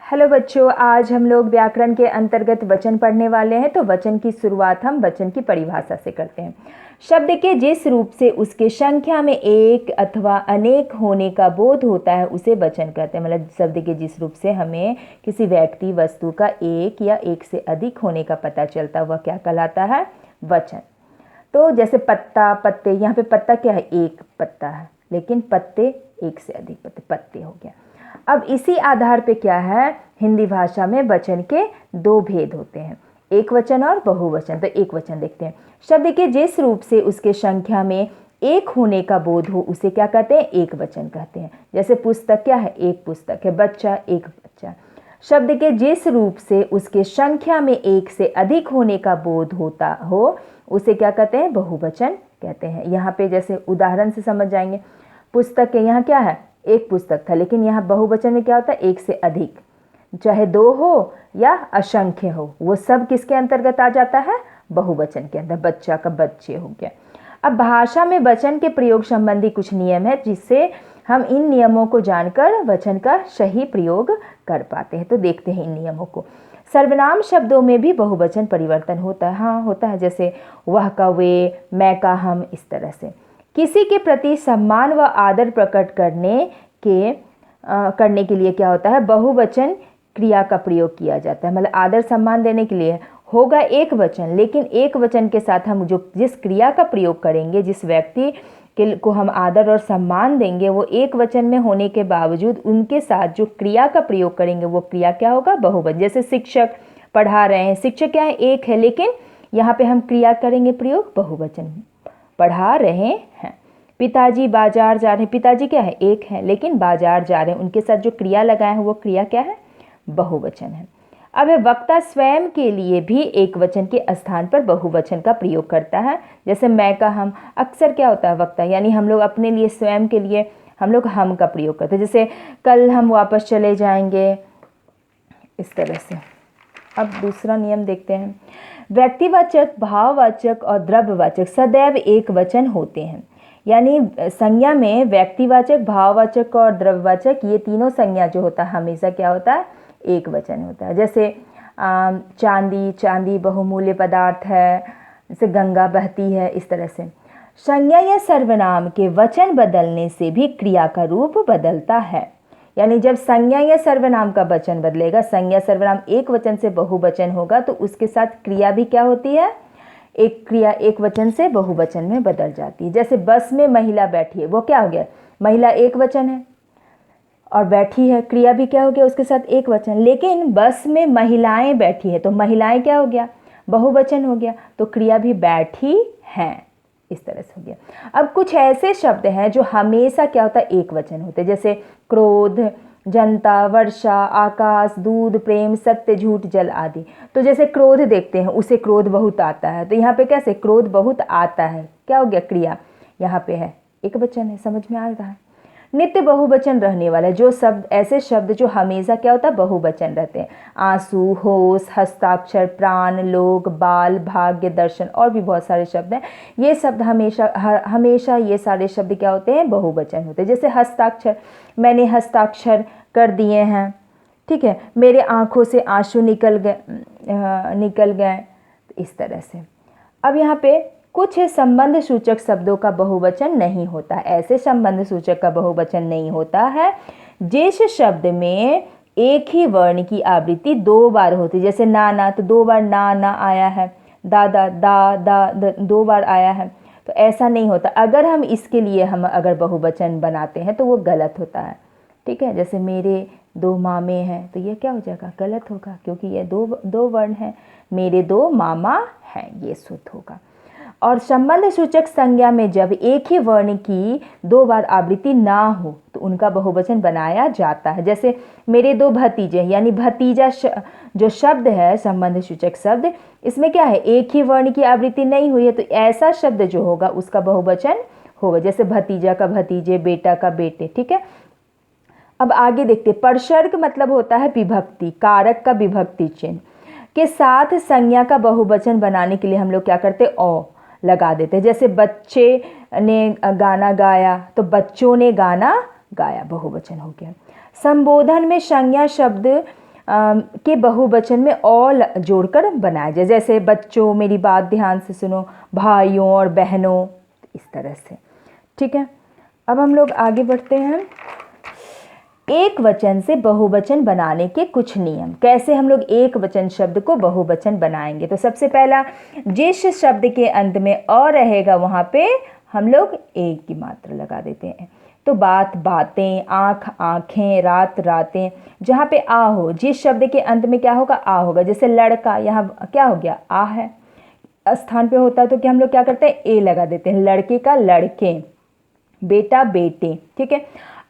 Hello बच्चों, आज हम लोग व्याकरण के अंतर्गत वचन पढ़ने वाले हैं। तो वचन की शुरुआत हम वचन की परिभाषा से करते हैं। शब्द के जिस रूप से उसके संख्या में एक अथवा अनेक होने का बोध होता है उसे वचन कहते हैं। मतलब शब्द के जिस रूप से हमें किसी व्यक्ति वस्तु का एक या एक से अधिक होने का पता चलता है वह क्या कहलाता है? वचन। तो जैसे पत्ता, पत्ते, यहाँ पे पत्ता क्या है? एक पत्ता है, लेकिन पत्ते एक से अधिक पत्ते, पत्ते हो गया। अब इसी आधार पे क्या है, हिंदी भाषा में वचन के दो भेद होते हैं, एक वचन और बहुवचन। तो एक वचन देखते हैं। शब्द के जिस रूप से उसके संख्या में एक होने का बोध हो उसे क्या कहते हैं? एक वचन कहते हैं। जैसे पुस्तक क्या है? एक पुस्तक है। बच्चा, एक बच्चा। शब्द के जिस रूप से उसके संख्या में एक से अधिक होने का बोध होता हो उसे क्या कहते हैं? बहुवचन कहते हैं। यहाँ पे जैसे उदाहरण से समझ जाएंगे। पुस्तक के यहाँ क्या है? एक पुस्तक था, लेकिन यहाँ बहुवचन में क्या होता है? एक से अधिक, चाहे दो हो या असंख्य हो, वो सब किसके अंतर्गत आ जाता है? बहुवचन के अंदर। बच्चा का बच्चे हो गया। अब भाषा में वचन के प्रयोग संबंधी कुछ नियम है जिससे हम इन नियमों को जानकर वचन का सही प्रयोग कर पाते हैं। तो देखते हैं इन नियमों को। सर्वनाम शब्दों में भी बहुवचन परिवर्तन होता है। हाँ, होता है। जैसे वह का वे, मैं का हम, इस तरह से। किसी के प्रति सम्मान व आदर प्रकट करने के लिए क्या होता है? बहुवचन क्रिया का प्रयोग किया जाता है। मतलब आदर सम्मान देने के लिए होगा एक वचन, लेकिन एक वचन के साथ हम जिस क्रिया का प्रयोग करेंगे, जिस व्यक्ति को हम आदर और सम्मान देंगे, वो एक वचन में होने के बावजूद उनके साथ जो क्रिया का प्रयोग करेंगे वो क्रिया क्या होगा? बहुवचन। जैसे शिक्षक पढ़ा रहे हैं, शिक्षक क्या है? एक है, लेकिन यहाँ पे हम क्रिया करेंगे प्रयोग बहुवचन, पढ़ा रहे हैं। पिताजी बाजार जा रहे हैं, पिताजी क्या है? एक है, लेकिन बाजार जा रहे हैं, उनके साथ जो क्रिया लगाए हैं वो क्रिया क्या है? बहुवचन है। अब वक्ता स्वयं के लिए भी एक वचन के स्थान पर बहुवचन का प्रयोग करता है। जैसे मैं का हम, अक्सर क्या होता है? वक्ता, यानी हम लोग अपने लिए, स्वयं के लिए हम लोग हम का प्रयोग करते हैं। जैसे कल हम वापस चले जाएंगे, इस तरह से। अब दूसरा नियम देखते हैं। व्यक्तिवाचक, भाववाचक और द्रव्यवाचक सदैव एक वचन होते हैं। यानी संज्ञा में व्यक्तिवाचक, भाववाचक और द्रव्यवाचक, ये तीनों संज्ञा जो होता है हमेशा क्या होता है? एक वचन होता है। जैसे चांदी, चांदी बहुमूल्य पदार्थ है। जैसे गंगा बहती है, इस तरह से। संज्ञा या सर्वनाम के वचन बदलने से भी क्रिया का रूप बदलता है। यानी जब संज्ञा या सर्वनाम का वचन बदलेगा, संज्ञा सर्वनाम एक वचन से बहुवचन होगा, तो उसके साथ क्रिया भी क्या होती है? एक क्रिया एक वचन से बहुवचन में बदल जाती है। जैसे बस में महिला बैठी है, वो क्या हो गया? महिला एक वचन है और बैठी है, क्रिया भी क्या हो गया? उसके साथ एक वचन। लेकिन बस में महिलाएं बैठी है, तो महिलाएं क्या हो गया? बहुवचन हो गया, तो क्रिया भी बैठी हैं, इस तरह से हो गया। अब कुछ ऐसे शब्द हैं जो हमेशा क्या होता है? एक वचन होते हैं। जैसे क्रोध, जनता, वर्षा, आकाश, दूध, प्रेम, सत्य, झूठ, जल आदि। तो जैसे क्रोध देखते हैं, उसे क्रोध बहुत आता है, तो यहाँ पे कैसे? क्रोध बहुत आता है, क्या हो गया? क्रिया यहाँ पे है, एक वचन है। समझ में आ रहा है? नित्य बहुवचन रहने वाला जो शब्द, ऐसे शब्द जो हमेशा क्या होता है? बहुवचन रहते हैं। आंसू, होश, हस्ताक्षर, प्राण, लोक, बाल, भाग्य, दर्शन, और भी बहुत सारे शब्द हैं। ये शब्द हमेशा ये सारे शब्द क्या होते हैं? बहुवचन होते हैं। जैसे हस्ताक्षर, मैंने हस्ताक्षर कर दिए हैं, ठीक है। मेरे आँखों से आंसू निकल गए, इस तरह से। अब यहाँ पे कुछ संबंध सूचक शब्दों का बहुवचन नहीं होता। ऐसे संबंध सूचक का बहुवचन नहीं होता है जिस शब्द में एक ही वर्ण की आवृत्ति दो बार होती है। जैसे नाना, तो दो बार ना आया है। दादा, दा 2 बार आया है। तो ऐसा नहीं होता। अगर हम इसके लिए अगर बहुवचन बनाते हैं तो वो गलत होता है, ठीक है। जैसे मेरे 2 मामे हैं, तो ये क्या हो जाएगा? गलत होगा, क्योंकि ये दो वर्ण है। मेरे 2 मामा हैं, ये शुद्ध होगा। और संबंध सूचक संज्ञा में जब एक ही वर्ण की 2 बार आवृत्ति ना हो तो उनका बहुवचन बनाया जाता है। जैसे मेरे 2 भतीजे, यानी भतीजा जो शब्द है संबंध सूचक शब्द, इसमें क्या है? एक ही वर्ण की आवृत्ति नहीं हुई है, तो ऐसा शब्द जो होगा उसका बहुवचन होगा। जैसे भतीजा का भतीजे, बेटा का बेटे, ठीक है। अब आगे देखते। परसर्ग मतलब होता है विभक्ति, कारक का विभक्ति चिन्ह के साथ संज्ञा का बहुवचन बनाने के लिए हम लोग क्या करते? औ लगा देते हैं। जैसे बच्चे ने गाना गाया, तो बच्चों ने गाना गाया, बहुवचन हो गया। संबोधन में संज्ञा शब्द के बहुवचन में ऑल जोड़कर बनाया जाए। जैसे बच्चों, मेरी बात ध्यान से सुनो, भाइयों और बहनों, इस तरह से। ठीक है, अब हम लोग आगे बढ़ते हैं। एक वचन से बहुवचन बनाने के कुछ नियम। कैसे हम लोग एक वचन शब्द को बहुवचन बनाएंगे? तो सबसे पहला, जिस शब्द के अंत में अ रहेगा वहाँ पे हम लोग एक की मात्रा लगा देते हैं। तो बात बातें, आँख आँखें, रात रातें, जहाँ पे आ हो, जिस शब्द के अंत में क्या होगा? आ होगा। जैसे लड़का, यहाँ क्या हो गया? आ है स्थान पे होता है तो क्या हम लोग क्या करते हैं? ए लगा देते हैं। लड़के का लड़के, बेटा बेटे। ठीक है,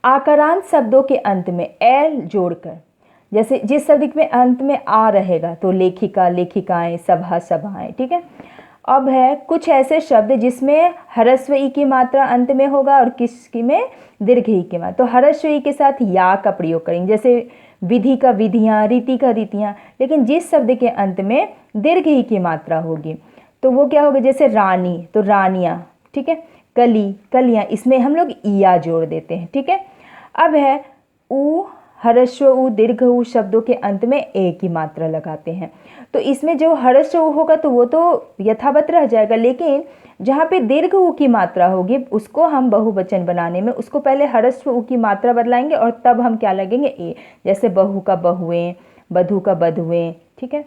आकारांत शब्दों के अंत में एल जोड़कर, जैसे जिस शब्द में अंत में आ रहेगा तो लेखिका लेखिकाएं, सभा सभाएं। ठीक है, अब है कुछ ऐसे शब्द जिसमें ह्रस्व ई की मात्रा अंत में होगा और किसकी में दीर्घ ई की मात्रा। तो ह्रस्व ई के साथ या का प्रयोग करेंगे। जैसे विधि का विधियाँ, रीति का रीतियाँ। लेकिन जिस शब्द के अंत में दीर्घ ई की मात्रा होगी तो वो क्या होगा? जैसे रानी तो रानियाँ। ठीक है, कली कलियाँ, इसमें हम लोग इया जोड़ देते हैं। ठीक है, अब है ऊ, ह्रस्व ऊ, दीर्घ ऊ शब्दों के अंत में ए की मात्रा लगाते हैं। तो इसमें जो ह्रस्व ऊ होगा तो वो तो यथावत रह जाएगा, लेकिन जहाँ पे दीर्घ ऊ की मात्रा होगी उसको हम बहुवचन बनाने में उसको पहले ह्रस्व ऊ की मात्रा बदलाएंगे और तब हम क्या लगेंगे? ए। जैसे बहू का बहुएं, बधू का बधुएं। ठीक है,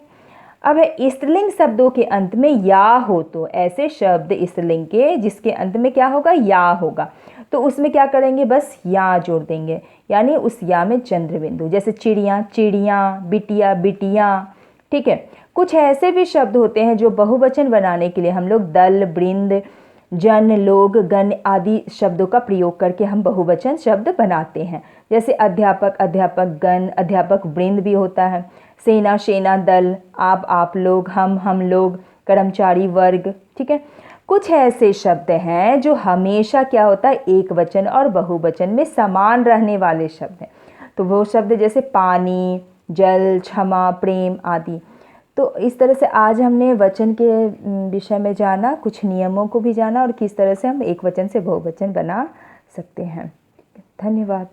अब है स्त्रीलिंग शब्दों के अंत में या हो तो ऐसे शब्द स्त्रीलिंग के जिसके अंत में क्या होगा? या होगा, तो उसमें क्या करेंगे? बस या जोड़ देंगे, यानी उस या में चंद्र बिंदु। जैसे चिड़िया चिड़िया, बिटिया बिटिया। ठीक है, कुछ ऐसे भी शब्द होते हैं जो बहुवचन बनाने के लिए हम लोग दल, वृंद, जन, लोग, गण आदि शब्दों का प्रयोग करके हम बहुवचन शब्द बनाते हैं। जैसे अध्यापक अध्यापक गण, अध्यापक वृंद भी होता है। सेना सेना दल, आप लोग, हम लोग, कर्मचारी वर्ग। ठीक है, कुछ ऐसे शब्द हैं जो हमेशा क्या होता है? एक वचन और बहुवचन में समान रहने वाले शब्द हैं। तो वो शब्द जैसे पानी, जल, क्षमा, प्रेम आदि। तो इस तरह से आज हमने वचन के विषय में जाना, कुछ नियमों को भी जाना और किस तरह से हम एक वचन से बहुवचन बना सकते हैं। धन्यवाद।